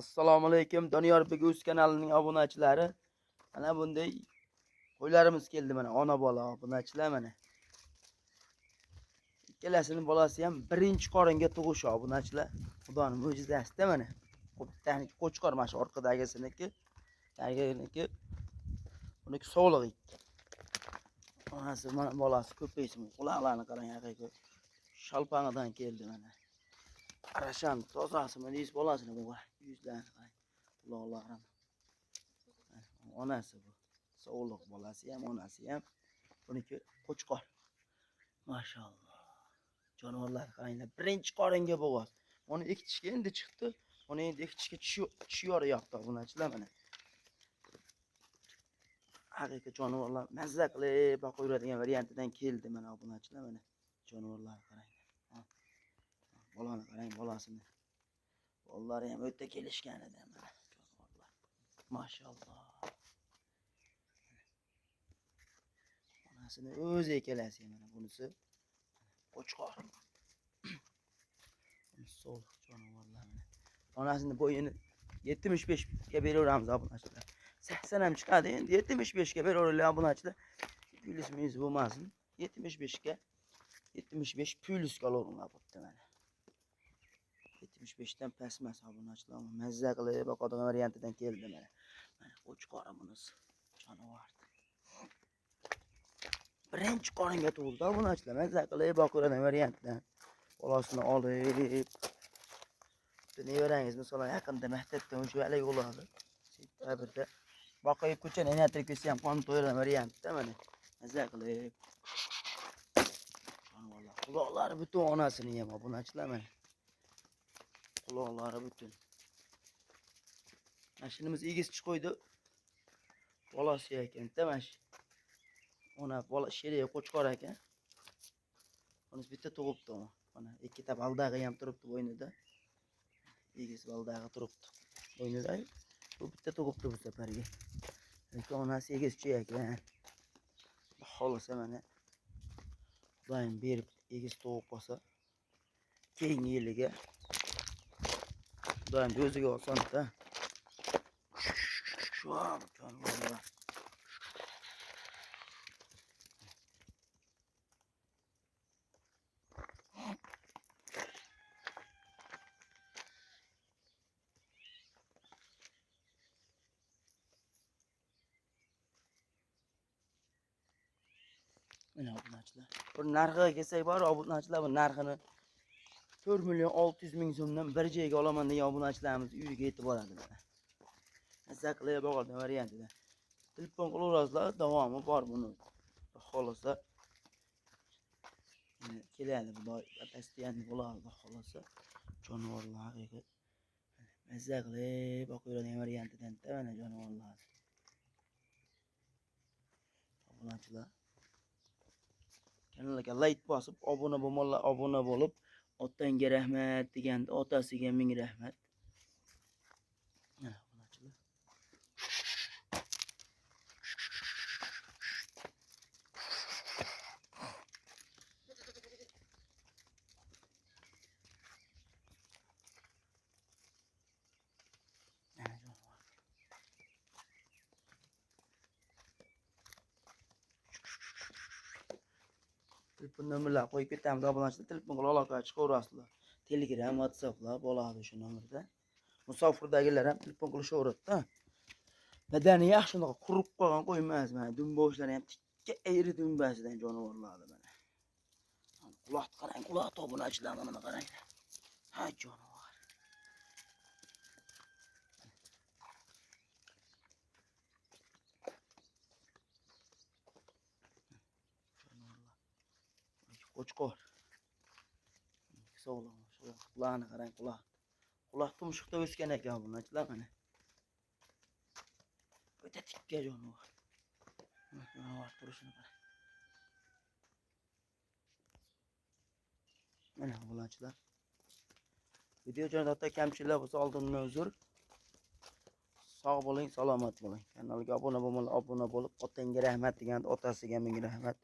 Assalomu alaykum Doniyor Begus kanalining obunachilari. Mana bunday qo'ylarimiz keldi mana ona bola obunachilar mana. Ikkalasining bolasi ham birinchi qoringa tug'ish obunachilar. Xudoning mo'jizasi mana. Bittani qo'chqor mana shu orqadagisiniki, tagidagi buniki sog'liq. Onasi mana bolasi ko'paysin. Quloqlarini qarang haqiqiy. Shalpang'idan keldi mana. Qarashan tozasimi deysiz bolasini bu. Yuzlarini qarang. Quloqlarini. Onasi bu. Sog'liq bolasi ham, onasi ham. Buniki qo'chqor. Maşallah. Canavarlar qaranglar. Birinchi qoringa bo'g'oz. Uni ikkitishga endi chiqdi. Uni endi ikkitishga tushiyoryapti bunachilar mana. Haqiqiy canavarlar mazza qilib boqaveradigan variantidan keldi mana bunachilar mana. Canavarlar qaranglar. Bolani qarang, bolasini. Bolalari ham o'ta kelishgan edi mana canavarlar. Maşallah. Onasini o'zi ekalasi mana bunisi qo'chqor. So'liq canavarlar. Onasini bo'yini 75 ga beraveramiz obunachilar. 80 ham chiqadi endi 75 ga beraveraylik obunachilar. Plyus bo'lmasin. 75 ga 75 plyus qolaveradi bo'pti mana. 75 dan past emas obunachilar. Mazza qilib boqadigan variantidan keldi mana. Mana qo'chqor bunisi. Canavar. Birinchi qoringa tug'ildi obunachilar. Mazza qilib boqaveradigan variantdan. Bolasini olib nevarangiz masalan yaqinda maktabdan o'chib bo'ladi. Tabrda boqayib ko'chani aylantirib kelsa ham qon to'ygan variantda mana. Mazza qilib. Canavarlar. Quloqlari butun onasini ham obunachilar mana. Quloqlari butun. Mashinamiz egizchi qo'ydi. Bolasi ekan, tamash. Ona bola sheriga qo'chqor ekan. Uni bitta tug'ibdi ona. Mana ikkita baldag'i ham turibdi bo'ynida. Egiz baldag'i turibdi bo'ynida. Bu bitta tug'ibdi bu safarga. Lekin onasi egizchi ekan. Xolasa mana Xudoyim berib egiz tug'ib qolsa keyingi yiliga Xudoyim o'ziga olsin-da. Shu canavarlar. Mana obunachilar. Bu narxiga kelsak bor, obunachilar bu narxini 4 million 600 ming so'mdan bir joyga olaman degan obunachilarimiz uyiga yetib boradi mana. Mazza qilib boqadigan variantida. Telefon qilaverasizlar, davomi bor buni. Xolasa keladi bu postoyanniy bo'ladi xolasa. Canavarlar haqiqiy. Mazza qilib boqaveradigan variantidan mana canavarlar. Obunachilar kanalga like bosib, obuna bo'lib, otangga rahmat deganda otasiga ming rahmat. Mana obunachilar. Telefon nomerlar qo'yib ketamiz obunachilar. Telefon bilan aloqaga chiqaverasizlar. Telegram, WhatsApplar bo'ladi shu nomerda. Musofirdagilar ham telefon qilishaveradi-da. Badani yaxshi unaqa qurib qolgan qo'y emas mana. Dumboshlari ham tikka ayri dumbasidan jonivorlar mana. Quloqni qarang, quloq obunachilar mana qarang. Ha jonivor. Qo'chqor. Sog'lom, quloqni qarang, quloq. Quloq tumshuqda o'sgan ekan obunachilar mana. O'ta tikka jonivor. Jonivor turishini qarang. Mana obunachilar. Video joyida kamchiliklar bo'lsa oldindan uzr. Sog' bo'ling, salomat bo'ling. Kanalga obuna bo'lib, otangga rahmat deganda otasiga ming rahmat.